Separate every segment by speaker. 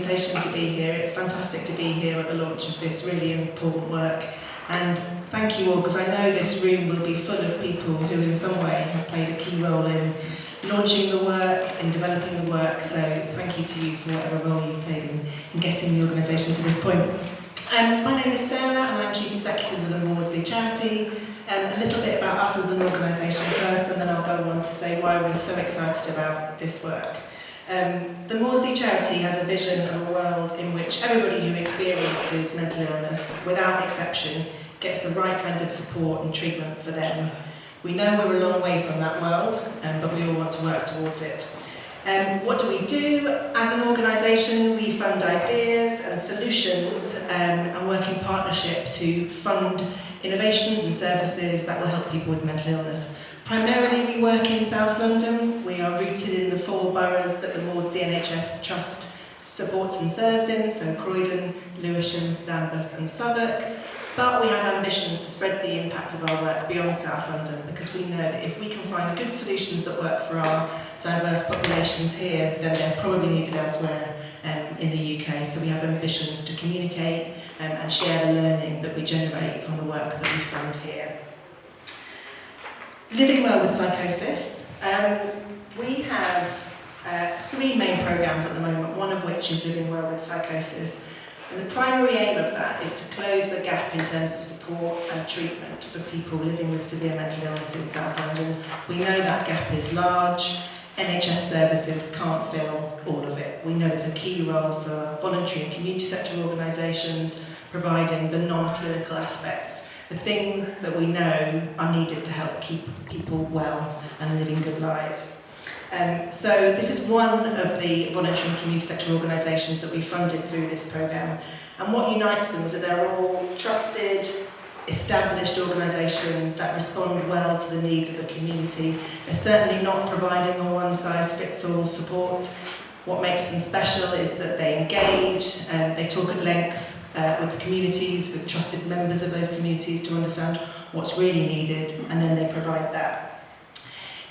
Speaker 1: invitation to be here. It's fantastic to be here at the launch of this really important work. And thank you all, because I know this room will be full of people who in some way have played a key role in launching the work, in developing the work. So thank you to you for whatever role you've played in getting the organisation to this point. My name is Sarah and I'm Chief Executive of the Maudsley Charity. A little bit about us as an organisation first, and then I'll go on to say why we're so excited about this work. The Maudsley Charity has a vision of a world in which everybody who experiences mental illness, without exception, gets the right kind of support and treatment for them. We know we're a long way from that world, but we all want to work towards it. What do we do? As an organisation, we fund ideas and solutions and work in partnership to fund innovations and services that will help people with mental illness. Primarily, we work in South London. We are rooted in the 4 boroughs that the Maudsley NHS Trust supports and serves in, so Croydon, Lewisham, Lambeth and Southwark. But we have ambitions to spread the impact of our work beyond South London, because we know that if we can find good solutions that work for our diverse populations here, then they're probably needed elsewhere in the UK. So we have ambitions to communicate and share the learning that we generate from the work that we fund here. Living Well with Psychosis. We have 3 main programmes at the moment, one of which is Living Well with Psychosis. And the primary aim of that is to close the gap in terms of support and treatment for people living with severe mental illness in South London. We know that gap is large. NHS services can't fill all of it. We know there's a key role for voluntary and community sector organisations providing the non-clinical aspects, the things that we know are needed to help keep people well and living good lives. So this is one of the voluntary and community sector organisations that we funded through this programme. And what unites them is that they're all trusted, established organisations that respond well to the needs of the community. They're certainly not providing a one-size-fits-all support. What makes them special is that they engage, they talk at length with communities, with trusted members of those communities to understand what's really needed, and then they provide that.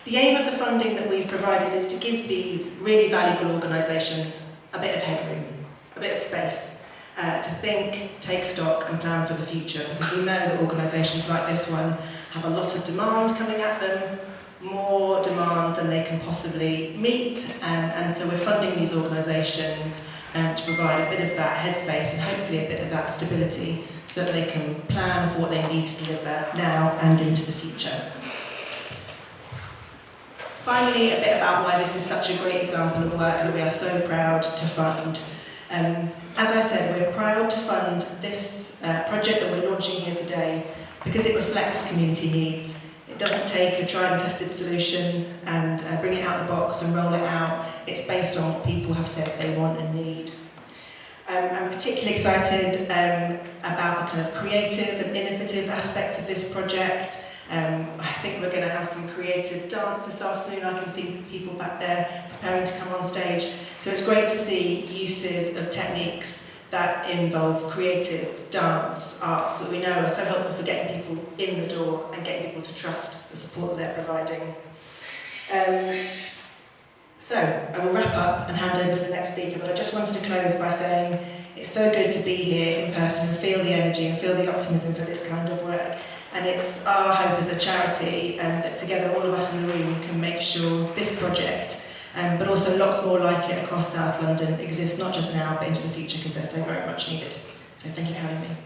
Speaker 1: The aim of the funding that we've provided is to give these really valuable organisations a bit of headroom, a bit of space to think, take stock and plan for the future, because we know that organisations like this one have a lot of demand coming at them, more demand than they can possibly meet, and so we're funding these organisations to provide a bit of that headspace and hopefully a bit of that stability so that they can plan for what they need to deliver now and into the future. Finally, a bit about why this is such a great example of work that we are so proud to fund. As I said, we're proud to fund this project that we're launching here today because it reflects community needs. It doesn't take a tried and tested solution and bring it out the box and roll it out. It's based on what people have said they want and need. I'm particularly excited about the kind of creative and innovative aspects of this project. I think we're going to have some creative dance this afternoon. I can see people back there preparing to come on stage. So it's great to see uses of techniques that involve creative dance, arts that we know are so helpful for getting people in the door and getting people to trust the support that they're providing. So I will wrap up and hand over to the next speaker, but I just wanted to close by saying it's so good to be here in person and feel the energy and feel the optimism for this kind of work. And it's our hope as a charity that together all of us in the room can make sure this project, but also lots more like it across South London, exist not just now but into the future, because they're so very much needed. So thank you for having me.